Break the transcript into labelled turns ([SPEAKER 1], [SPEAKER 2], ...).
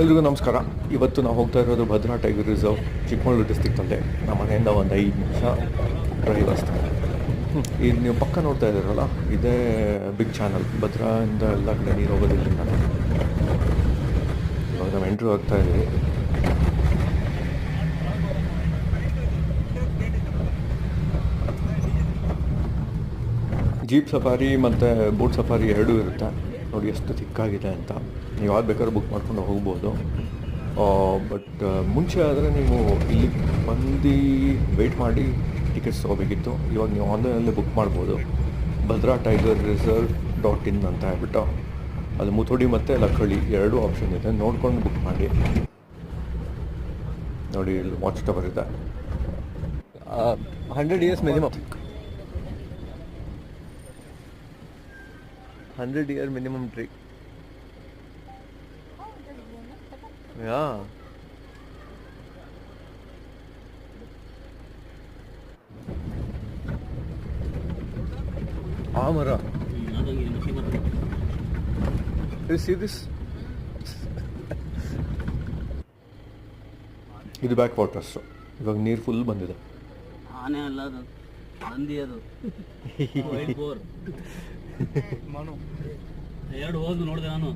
[SPEAKER 1] ಎಲ್ರಿಗೂ ನಮಸ್ಕಾರ. ಇವತ್ತು ನಾವು ಹೋಗ್ತಾ ಇರೋದು ಭದ್ರಾ ಟೈಗರ್ ರಿಸರ್ವ್, ಚಿಕ್ಕಮಗಳೂರು ಡಿಸ್ಟಿಕ್ಟಲ್ಲೇ. ನಮ್ಮ ಮನೆಯಿಂದ ಒಂದು 5 ನಿಮಿಷ ಡ್ರೈವ್ ಅಷ್ಟೇ. ಈಗ ನೀವು ಪಕ್ಕ ನೋಡ್ತಾ ಇದ್ದೀರಲ್ಲ, ಇದೇ ಬಿಗ್ ಚಾನಲ್. ಭದ್ರಾಯಿಂದ ಎಲ್ಲ ಕಡೆ ನೀರು ಹೋಗೋದಿಲ್ಲ. ಇವಾಗ ನಾವು ಎಂಟ್ರಿ ಆಗ್ತಾ ಇದ್ದೀವಿ. ಜೀಪ್ ಸಫಾರಿ ಮತ್ತು ಬೋಟ್ ಸಫಾರಿ ಎರಡೂ ಇರುತ್ತೆ. ನೋಡಿ ಎಷ್ಟು ಚಿಕ್ಕಾಗಿದೆ ಅಂತ. ನೀವು ಯಾವ್ದು ಬೇಕಾದ್ರೂ ಬುಕ್ ಮಾಡ್ಕೊಂಡು ಹೋಗ್ಬೋದು. ಬಟ್ ಮುಂಚೆ ಆದರೆ ನೀವು ಇಲ್ಲಿ ಬಂದು ವೆಯ್ಟ್ ಮಾಡಿ ಟಿಕೆಟ್ಸ್ ತೊಗೋಬೇಕಿತ್ತು. ಇವಾಗ ನೀವು ಆನ್ಲೈನಲ್ಲೇ ಬುಕ್ ಮಾಡ್ಬೋದು. ಭದ್ರಾ ಟೈಗರ್ ರಿಸರ್ವ್ .in ಅಂತ ಹೇಳ್ಬಿಟ್ಟು ಅದು ಮುತೋಡಿ ಮತ್ತು ಲಕ್ಕಳ್ಳಿ ಎರಡೂ ಆಪ್ಷನ್ ಇದೆ. ನೋಡ್ಕೊಂಡು ಬುಕ್ ಮಾಡಿ. ನೋಡಿ, ಇಲ್ಲಿ ವಾಚ್ ಟವರ್ ಇದೆ. 100 years minimum. 100-year minimum tree. Yeah. Mara. You see this? ಇದು ಬ್ಯಾಕ್ ವಾಟರ್ಸ್. ಇವಾಗ ನೀರು ಫುಲ್ ಬಂದಿದೆ.
[SPEAKER 2] ಆನೆ ಅಲ್ಲ ಅದು, ನಂದಿ ಅದು. ಎರಡು ಹೋದ್ ನೋಡಿದೆ ನಾನು.